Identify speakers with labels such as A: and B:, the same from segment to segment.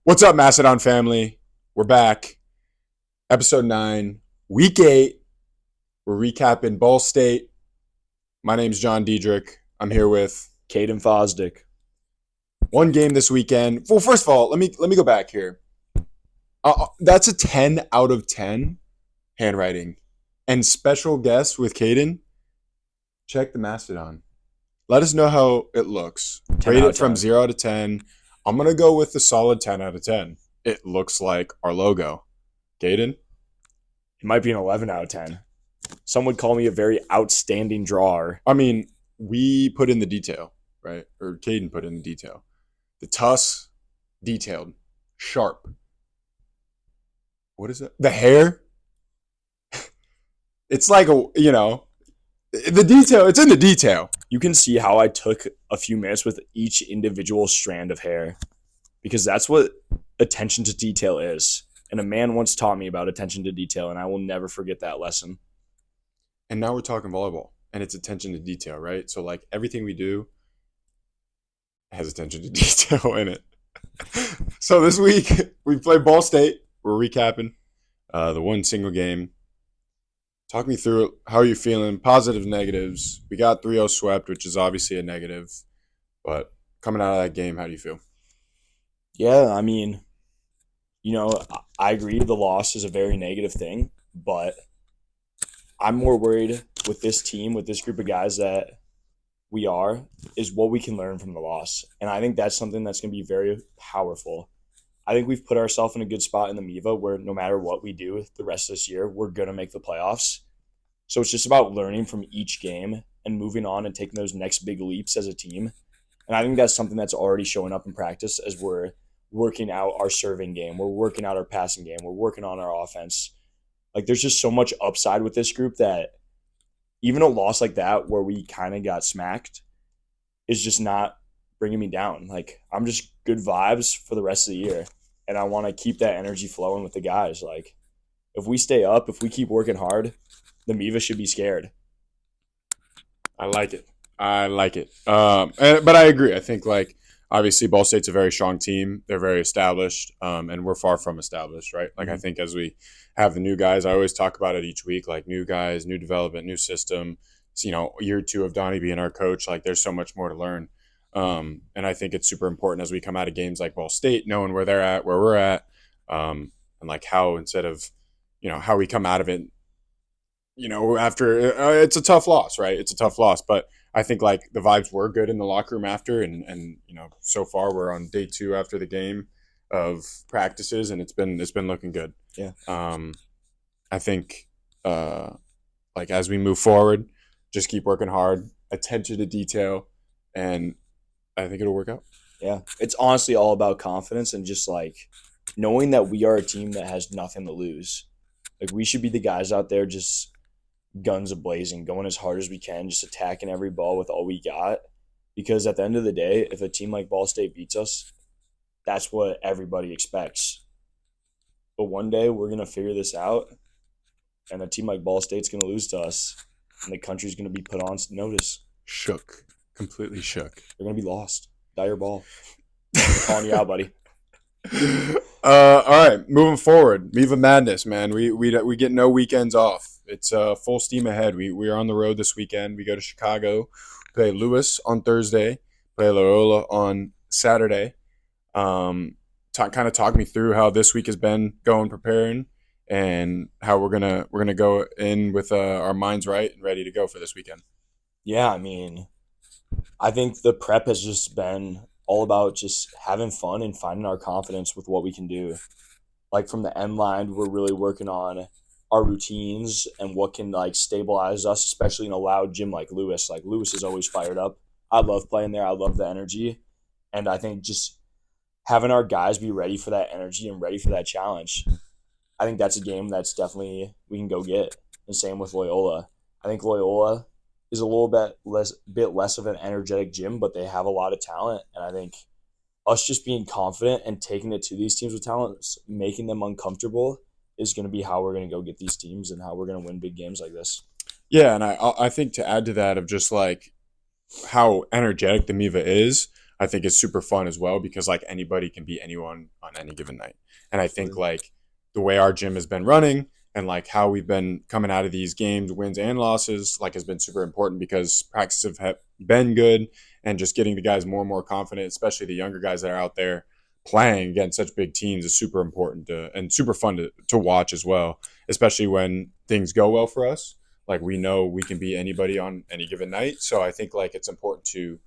A: What's up, Macedon family? We're back. Episode 9, Week 8. We're recapping Ball State. My name's John Diedrich. I'm here with
B: Kaden Fosdick.
A: one game this weekend. Well, first of all, let me go back here. That's a 10 out of 10 handwriting. And special guest with Kaden, check the Macedon. Let us know how it looks.
B: 10
A: Rate
B: out
A: it
B: of
A: from
B: 10.
A: 0 to 10. I'm going to go with the solid 10 out of 10. It looks like our logo. Kaden?
B: It might be an 11 out of 10. Some would call me a very outstanding drawer.
A: I mean, we put in the detail, right? Or Kaden put in the detail. The tusk, detailed, sharp. What is it? The hair? It's like the detail. It's in the detail.
B: You can see how I took a few minutes with each individual strand of hair because that's what attention to detail is. And a man once taught me about attention to detail, and I will never forget that lesson.
A: And now we're talking volleyball, and it's attention to detail, right? So like everything we do has attention to detail in it. So this week we play Ball State. We're recapping the one single game. Talk me through it. How are you feeling? Positives, negatives. We got 3-0 swept, which is obviously a negative. But coming out of that game, how do you feel?
B: Yeah, I mean, I agree the loss is a very negative thing, but I'm more worried with this team, with this group of guys that we are, is what we can learn from the loss. And I think that's something that's going to be very powerful. I think we've put ourselves in a good spot in the MIVA where no matter what we do the rest of this year, we're going to make the playoffs. So it's just about learning from each game and moving on and taking those next big leaps as a team. And I think that's something that's already showing up in practice as we're working out our serving game. We're working out our passing game. We're working on our offense. Like there's just so much upside with this group that even a loss like that where we kind of got smacked is just not bringing me down. Like I'm just good vibes for the rest of the year. And I want to keep that energy flowing with the guys. Like if we stay up, if we keep working hard, the MIVA should be scared.
A: I like it. But I agree. I think like obviously Ball State's a very strong team. They're very established, and we're far from established, right? Like I think as we have the new guys, I always talk about it each week, like new guys, new development, new system. So, year 2 of Donnie being our coach, like there's so much more to learn. And I think it's super important as we come out of games like Ball State, knowing where they're at, where we're at, and like how instead of, how we come out of it, after it's a tough loss, right? It's a tough loss, but I think like the vibes were good in the locker room after, and so far we're on day 2 after the game of practices, and it's been looking good.
B: Yeah.
A: I think like as we move forward, just keep working hard, attention to detail, and I think it'll work out.
B: Yeah. It's honestly all about confidence and just like knowing that we are a team that has nothing to lose. Like we should be the guys out there just guns a-blazing, going as hard as we can, just attacking every ball with all we got. Because at the end of the day, if a team like Ball State beats us, that's what everybody expects. But one day we're going to figure this out, and a team like Ball State's going to lose to us, and the country's going to be put on notice.
A: Shook. Completely shook.
B: They're going to be lost. Dire ball. I'm calling you out, buddy.
A: All right, moving forward, Miva Madness, man. We get no weekends off. It's full steam ahead. We are on the road this weekend. We go to Chicago, play Lewis on Thursday, play Loyola on Saturday. Kind of talk me through how this week has been going, preparing, and how we're gonna go in with our minds right and ready to go for this weekend.
B: Yeah, I mean, I think the prep has just been all about just having fun and finding our confidence with what we can do. Like from the end line, we're really working on our routines and what can like stabilize us, especially in a loud gym like Lewis. Like Lewis is always fired up. I love playing there. I love the energy. And I think just having our guys be ready for that energy and ready for that challenge. I think that's a game that's definitely we can go get. The same with Loyola. I think Loyola is a little bit less of an energetic gym, but they have a lot of talent. And I think us just being confident and taking it to these teams with talent, making them uncomfortable, is going to be how we're going to go get these teams and how we're going to win big games like this.
A: Yeah, and I think to add to that of just like how energetic the Miva is, I think is super fun as well because like anybody can beat anyone on any given night. And I think
B: Absolutely.
A: like the way our gym has been running and like how we've been coming out of these games, wins and losses, like has been super important because practices have been good and just getting the guys more and more confident, especially the younger guys that are out there playing against such big teams is super important and super fun to watch as well, especially when things go well for us. Like we know we can beat anybody on any given night. So I think like it's important to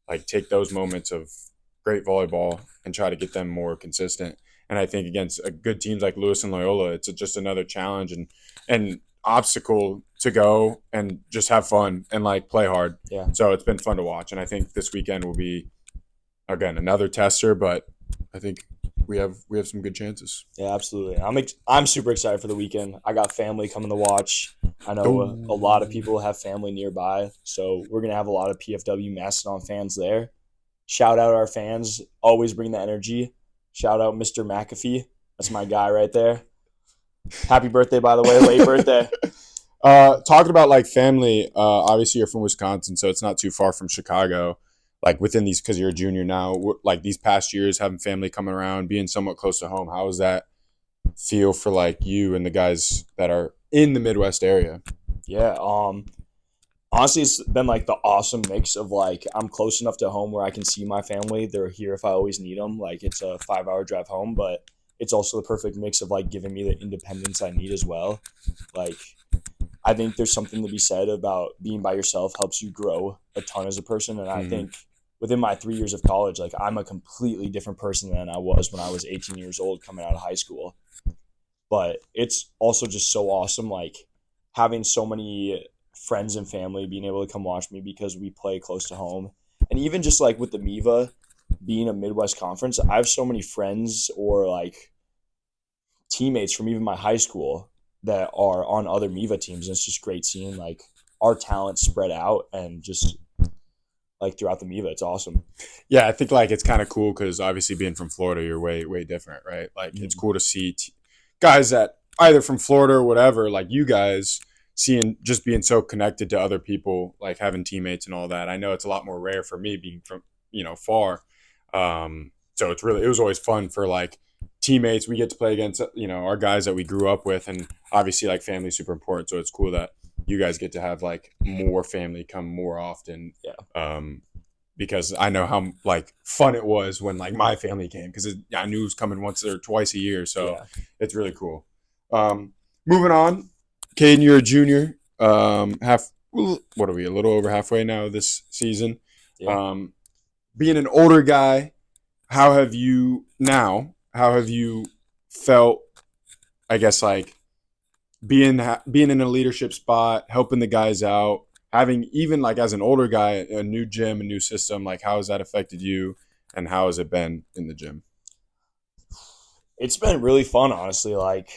A: like take those moments of great volleyball and try to get them more consistent. And I think against good teams like Lewis and Loyola, it's just another challenge and obstacle to go and just have fun and like play hard.
B: Yeah.
A: So it's been fun to watch, and I think this weekend will be again another tester, but I think we have some good chances.
B: Yeah, absolutely. I'm super excited for the weekend. I got family coming to watch. I know a lot of
A: Oh,
B: people have family nearby, so we're gonna have a lot of PFW Mastodon fans there. Shout out our fans, always bring the energy. Shout out Mr. McAfee, that's my guy right there. Happy birthday, by the way, late birthday.
A: talking about like family, obviously you're from Wisconsin, so it's not too far from Chicago. Like within these, because you're a junior now, like these past years, having family coming around, being somewhat close to home, how does that feel for like you and the guys that are in the Midwest area?
B: Yeah, honestly, it's been like the awesome mix of like I'm close enough to home where I can see my family. They're here if I always need them. Like it's a 5 hour drive home, but it's also the perfect mix of like giving me the independence I need as well. Like I think there's something to be said about being by yourself helps you grow a ton as a person. And I
A: Mm-hmm.
B: think within my 3 years of college, like I'm a completely different person than I was when I was 18 years old coming out of high school. But it's also just so awesome, like having so many friends and family being able to come watch me because we play close to home. And even just like with the MIVA being a Midwest conference, I have so many friends or like teammates from even my high school that are on other MIVA teams. And it's just great seeing like our talent spread out and just like throughout the MIVA. It's awesome.
A: Yeah, I think like it's kind of cool because obviously being from Florida, you're way different, right? Like it's
B: Mhm.
A: cool to see guys that either from Florida or whatever, like you guys, seeing just being so connected to other people, like having teammates and all that. I know it's a lot more rare for me being from far. So it was always fun for like teammates. We get to play against our guys that we grew up with, and obviously like family's super important. So it's cool that you guys get to have like more family come more often.
B: Yeah.
A: Um, because I know how like fun it was when like my family came because I knew it was coming once or twice a year, so
B: Yeah.
A: it's really cool. Um, moving on, Caden, you're a junior. What are we? A little over halfway now this season.
B: Yeah.
A: Um, being an older guy, how have you now? How have you felt? I guess like being in a leadership spot, helping the guys out, having even like as an older guy, a new gym, a new system. Like how has that affected you, and how has it been in the gym?
B: It's been really fun, honestly. Like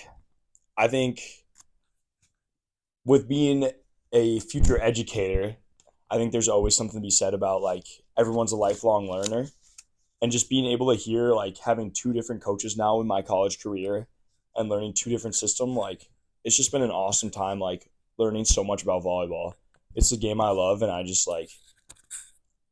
B: I think with being a future educator, I think there's always something to be said about like everyone's a lifelong learner and just being able to hear like having two different coaches now in my college career and learning two different system like it's just been an awesome time like learning so much about volleyball. It's a game I love and I just like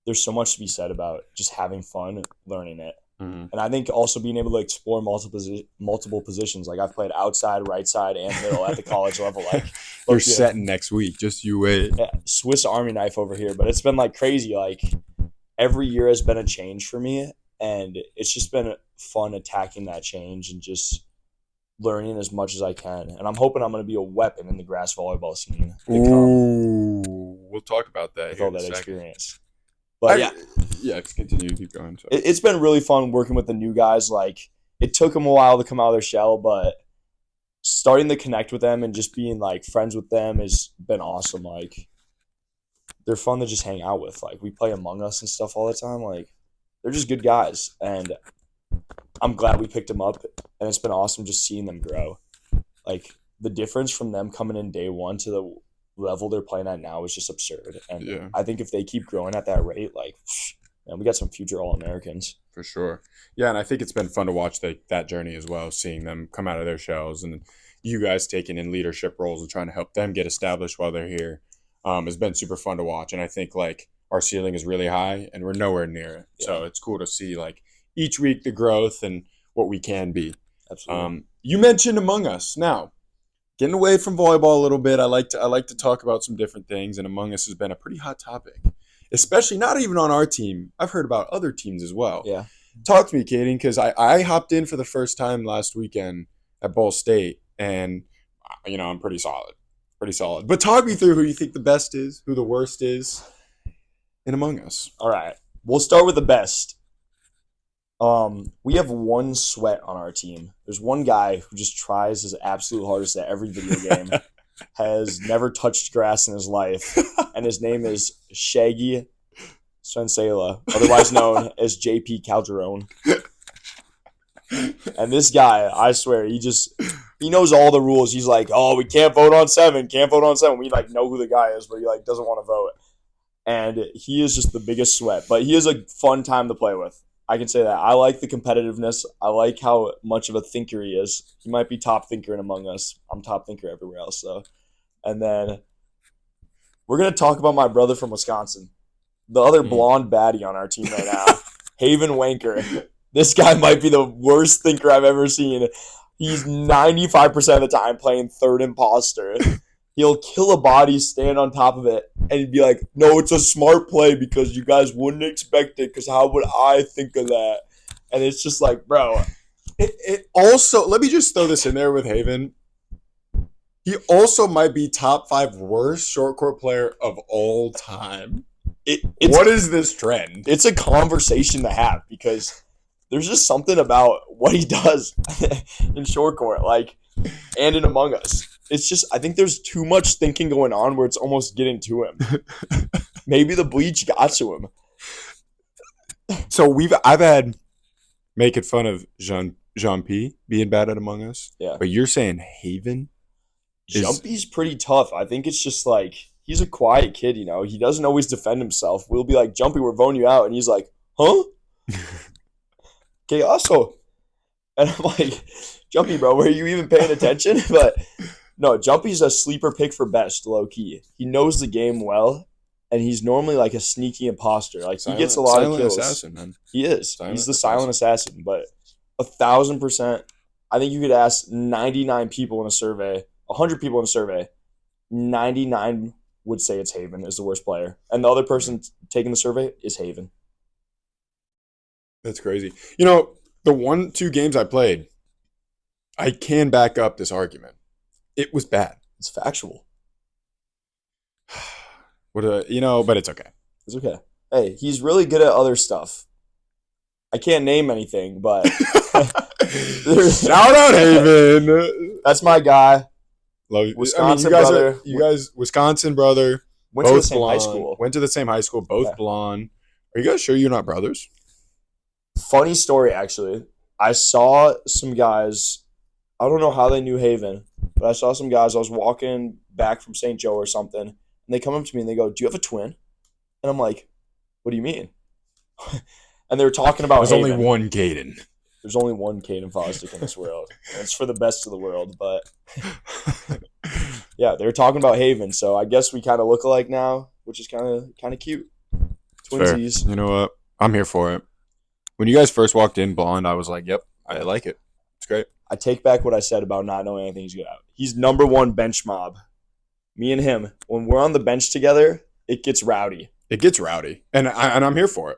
B: there's so much to be said about just having fun learning it.
A: Mm-hmm.
B: And I think also being able to explore multiple positions. Like I've played outside, right side, and middle at the college level. Like,
A: You're
B: look, yeah,
A: setting next week. Just you wait.
B: yeah, Swiss Army knife over here. But it's been like crazy. Like every year has been a change for me, and it's just been fun attacking that change and just learning as much as I can. And I'm hoping I'm going to be a weapon in the grass volleyball scene to come
A: Ooh, we'll talk about that
B: with
A: here
B: all
A: in a
B: that
A: second.
B: experience. But
A: I
B: yeah,
A: yeah, just continue. Keep going. Sorry.
B: it's been really fun working with the new guys. Like it took them a while to come out of their shell, but starting to connect with them and just being like friends with them has been awesome. Like they're fun to just hang out with. Like we play Among Us and stuff all the time. Like they're just good guys, and I'm glad we picked them up. And it's been awesome just seeing them grow. Like the difference from them coming in day one to the level they're playing at now is just absurd. And
A: Yeah,
B: I think if they keep growing at that rate, like man, we got some future All Americans.
A: for sure. Yeah, and I think it's been fun to watch that journey as well, seeing them come out of their shells and you guys taking in leadership roles and trying to help them get established while they're here. Has been super fun to watch, and I think like our ceiling is really high, and we're nowhere near it.
B: Yeah.
A: So it's cool to see like each week the growth and what we can be.
B: Absolutely.
A: You mentioned Among Us. Now, getting away from volleyball a little bit, I like to talk about some different things, and Among Us has been a pretty hot topic, especially not even on our team. I've heard about other teams as well.
B: Yeah.
A: Talk to me, Kaden, because I hopped in for the first time last weekend at Ball State, and I'm pretty solid. Pretty solid. But talk me through who you think the best is, who the worst is in Among Us.
B: All right. We'll start with the best. We have one sweat on our team. There's one guy who just tries his absolute hardest at every video game, has never touched grass in his life, and his name is Shaggy Sensela, otherwise known as JP Calderon. And this guy, I swear, he knows all the rules. He's like, oh, we can't vote on 7, can't vote on 7. We like know who the guy is, but he like doesn't want to vote. And he is just the biggest sweat. But he is a fun time to play with. I can say that. I like the competitiveness. I like how much of a thinker he is. He might be top thinker in Among Us. I'm top thinker everywhere else, though. And then we're going to talk about my brother from Wisconsin, the other blonde baddie on our team right now, Haven Wanker. This guy might be the worst thinker I've ever seen. He's 95% of the time playing third imposter. He'll kill a body, stand on top of it, and he'd be like, no, it's a smart play because you guys wouldn't expect it because how would I think of that? And it's just like, bro.
A: It also, let me just throw this in there with Haven. He also might be top 5 worst short court player of all time. What is this trend?
B: It's a conversation to have because there's just something about what he does in short court, like, and in Among Us. It's just, I think there's too much thinking going on where it's almost getting to him. Maybe the bleach got to him.
A: So I've had making fun of Jean P being bad at Among Us.
B: Yeah.
A: But you're saying Haven?
B: Jumpy's pretty tough. I think it's just like, he's a quiet kid, you know? He doesn't always defend himself. We'll be like, Jumpy, we're voting you out. And he's like, huh? Que also. And I'm like, Jumpy, bro, were you even paying attention? But no, Jumpy's a sleeper pick for best, low key. He knows the game well, and he's normally like a sneaky imposter. Like he gets a lot of kills.
A: Assassin, man.
B: He is. He's the silent assassin. But 1,000%, I think you could ask 99 people in a survey, 100 people in a survey, 99 would say it's Haven is the worst player, and the other person taking the survey is Haven.
A: That's crazy. You know, the 1-2 games I played, I can back up this argument. It was bad.
B: It's factual.
A: But it's okay.
B: It's okay. Hey, he's really good at other stuff. I can't name anything, but
A: shout out Haven.
B: That's my guy.
A: Love you.
B: Wisconsin
A: brother. You guys, Wisconsin brother.
B: Went to the same high school.
A: Went to the same high school. Both blonde. Are you guys sure you're not brothers?
B: Funny story, actually. I saw some guys. I don't know how they knew Haven, but I saw some guys. I was walking back from St. Joe or something, and they come up to me and they go, "Do you have a twin?" And I'm like, "What do you mean?" And they were talking about
A: There's
B: Haven.
A: only one Kaden.
B: There's only one Kaden Fosdick in this world. And it's for the best of the world, but yeah, they were talking about Haven, so I guess we kind of look alike now, which is kind of cute. Twinsies.
A: Fair. You know what? I'm here for it. When you guys first walked in blonde, I was like, "Yep, I like it. It's great."
B: I take back what I said about not knowing anything he's good at. He's number one bench mob. Me and him, when we're on the bench together, it gets rowdy.
A: It gets rowdy, and I'm here for it.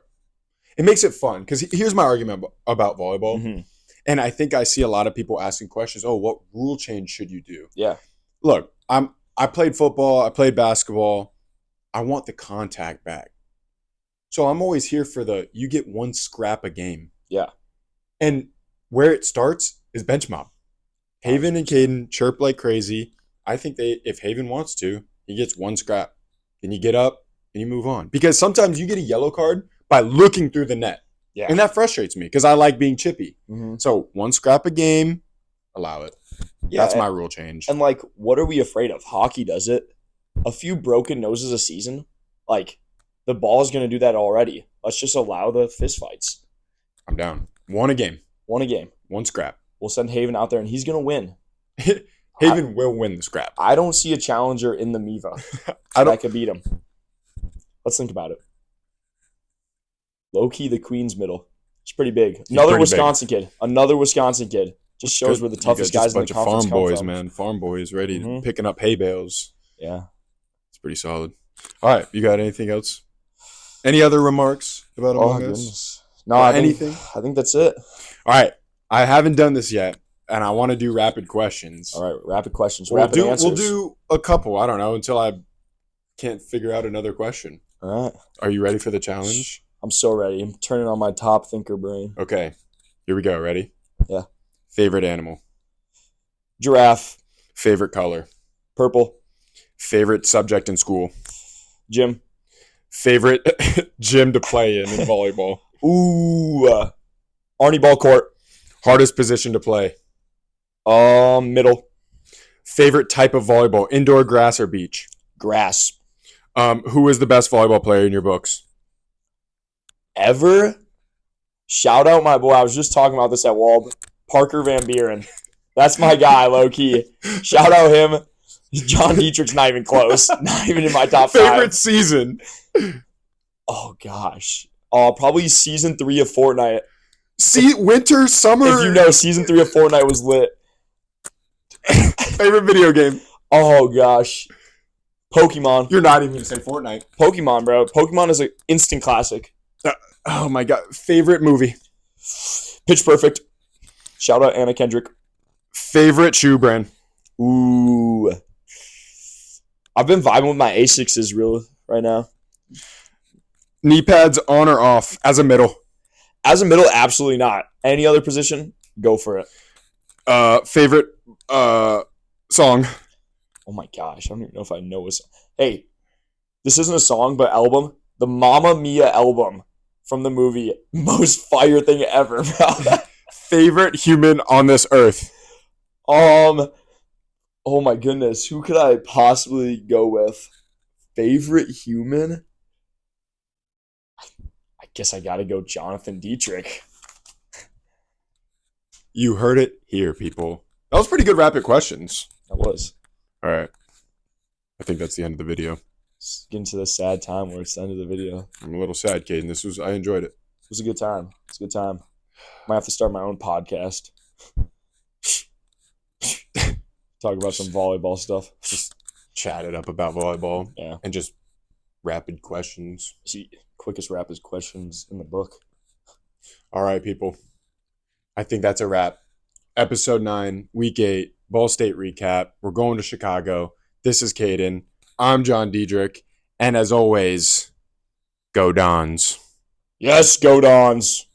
A: It makes it fun because here's my argument about volleyball,
B: Mm-hmm.
A: and I think I see a lot of people asking questions. Oh, what rule change should you do?
B: Yeah.
A: Look, I played football, I played basketball. I want the contact back, so I'm always here for you get one scrap a game.
B: Yeah.
A: And where it starts is bench mob. Haven and Kaden chirp like crazy. I think if Haven wants to, he gets one scrap. Then you get up and you move on. Because sometimes you get a yellow card by looking through the net.
B: Yeah.
A: And that frustrates me because I like being chippy.
B: Mm-hmm.
A: So one scrap a game, allow it.
B: Yeah,
A: that's my rule change.
B: And like, what are we afraid of? Hockey does it. A few broken noses a season. Like, the ball is going to do that already. Let's just allow the fist fights.
A: I'm down. One a game. One scrap.
B: We'll send Haven out there, and he's going to win.
A: Haven will win the scrap.
B: I don't see a challenger in the MIVA that could beat him. Let's think about it. Low key, the Queens middle. It's pretty big.
A: He's
B: Another
A: pretty
B: Wisconsin kid. Another Wisconsin kid. Just shows where the
A: You
B: toughest
A: got
B: guys
A: just
B: in
A: a
B: the
A: bunch of
B: conference
A: farm
B: come
A: boys,
B: from.
A: man. Farm boys ready
B: Mhm.
A: picking up hay bales.
B: Yeah.
A: It's pretty solid. All right, you got anything else? Any other remarks about
B: Oh
A: Among Us?
B: goodness. No,
A: Or
B: I
A: anything?
B: think that's it.
A: All right, I haven't done this yet, and I want to do rapid questions.
B: All right, rapid questions,
A: We'll
B: rapid answers.
A: We'll do a couple. I don't know until I can't figure out another question.
B: All right.
A: Are you ready for the challenge?
B: I'm so ready. I'm turning on my top thinker brain.
A: Okay, here we go. Ready?
B: Yeah.
A: Favorite animal?
B: Giraffe.
A: Favorite color?
B: Purple.
A: Favorite subject in school?
B: Gym.
A: Favorite gym to play in volleyball?
B: Ooh. Arnie ball court.
A: Hardest position to play?
B: Middle.
A: Favorite type of volleyball? Indoor, grass, or beach?
B: Grass.
A: Who is the best volleyball player in your books?
B: Ever? Shout out my boy. I was just talking about this at Walb. Parker Van Buren. That's my guy, low key. Shout out him. John Dietrich's not even close. Not even in my top
A: Favorite
B: 5.
A: season?
B: Oh gosh. Probably season 3 of Fortnite.
A: Winter, summer.
B: If you know, season 3 of Fortnite was lit.
A: Favorite video game?
B: Oh gosh. Pokemon.
A: You're not even gonna say Fortnite.
B: Pokemon, bro. Pokemon is an instant classic.
A: Oh my god. Favorite movie?
B: Pitch Perfect. Shout out Anna Kendrick.
A: Favorite shoe brand?
B: Ooh. I've been vibing with my Asics real right now.
A: Knee pads on or off as a middle?
B: As a middle, absolutely not. Any other position, go for it.
A: Favorite song?
B: Oh my gosh, I don't even know if I know a song. Hey, this isn't a song, but album. The Mamma Mia album from the movie. Most fire thing ever, bro.
A: Favorite human on this earth?
B: Oh my goodness, who could I possibly go with? Favorite human? I guess I gotta go Jonathan Dietrich.
A: You heard it here, people. That was pretty good rapid questions.
B: That was.
A: All right. I think that's the end of the video.
B: It's getting to the sad time where it's the end of the video.
A: I'm a little sad, Caden. I enjoyed it.
B: It was a good time. It's a good time. Might have to start my own podcast. Talk about some volleyball stuff.
A: Just chat it up about volleyball.
B: Yeah.
A: And just rapid questions.
B: See, quickest rapid questions in the book.
A: All right, people. I think that's a wrap. Episode 9, Week 8, Ball State recap. We're going to Chicago. This is Caden. I'm John Diedrich. And as always, go Dons.
B: Yes, go Dons.